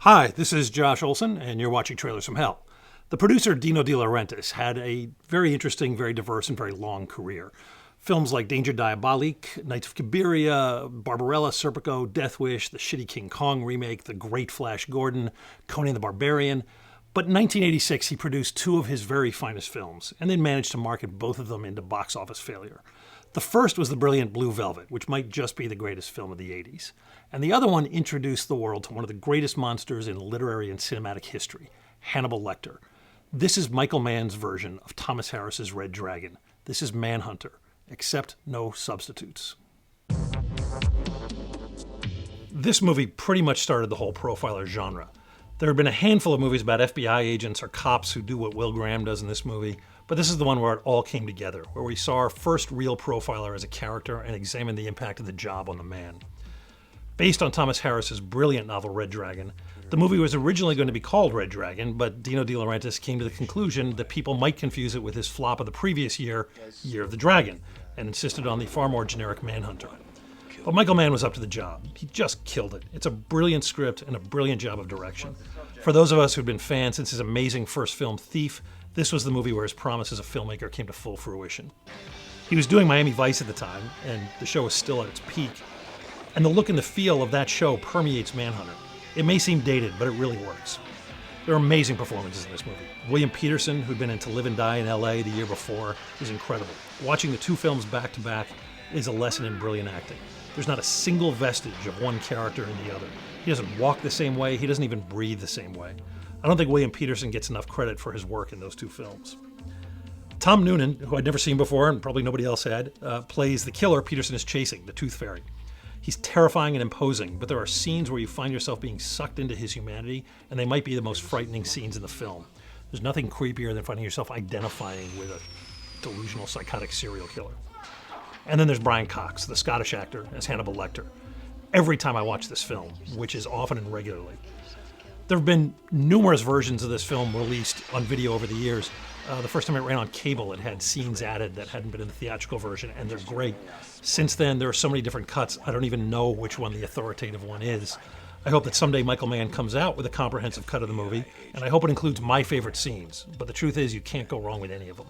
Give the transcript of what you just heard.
Hi, this is Josh Olson, and you're watching Trailers from Hell. The producer Dino De Laurentiis had a very interesting, very diverse, and very long career. Films like Danger Diabolique, Knights of Cabiria, Barbarella, Serpico, Death Wish, the shitty King Kong remake, The Great Flash Gordon, Conan the Barbarian. But in 1986, he produced two of his very finest films, and then managed to market both of them into box office failure. The first was the brilliant Blue Velvet, which might just be the greatest film of the 80s. And the other one introduced the world to one of the greatest monsters in literary and cinematic history, Hannibal Lecter. This is Michael Mann's version of Thomas Harris's Red Dragon. This is Manhunter, except no substitutes. This movie pretty much started the whole profiler genre. There have been a handful of movies about FBI agents or cops who do what Will Graham does in this movie, but this is the one where it all came together, where we saw our first real profiler as a character and examined the impact of the job on the man. Based on Thomas Harris's brilliant novel Red Dragon, the movie was originally going to be called Red Dragon, but Dino De Laurentiis came to the conclusion that people might confuse it with his flop of the previous year, Year of the Dragon, and insisted on the far more generic Manhunter. But Michael Mann was up to the job. He just killed it. It's a brilliant script and a brilliant job of direction. For those of us who'd been fans since his amazing first film, Thief, this was the movie where his promise as a filmmaker came to full fruition. He was doing Miami Vice at the time, and the show was still at its peak. And the look and the feel of that show permeates Manhunter. It may seem dated, but it really works. There are amazing performances in this movie. William Peterson, who'd been in To Live and Die in LA the year before, is incredible. Watching the two films back to back is a lesson in brilliant acting. There's not a single vestige of one character in the other. He doesn't walk the same way, he doesn't even breathe the same way. I don't think William Peterson gets enough credit for his work in those two films. Tom Noonan, who I'd never seen before and probably nobody else had, plays the killer Peterson is chasing, the Tooth Fairy. He's terrifying and imposing, but there are scenes where you find yourself being sucked into his humanity, and they might be the most frightening scenes in the film. There's nothing creepier than finding yourself identifying with a delusional, psychotic serial killer. And then there's Brian Cox, the Scottish actor, as Hannibal Lecter. Every time I watch this film, which is often and regularly. There have been numerous versions of this film released on video over the years. The first time it ran on cable, it had scenes added that hadn't been in the theatrical version, and they're great. Since then, there are so many different cuts, I don't even know which one the authoritative one is. I hope that someday Michael Mann comes out with a comprehensive cut of the movie, and I hope it includes my favorite scenes. But the truth is, you can't go wrong with any of them.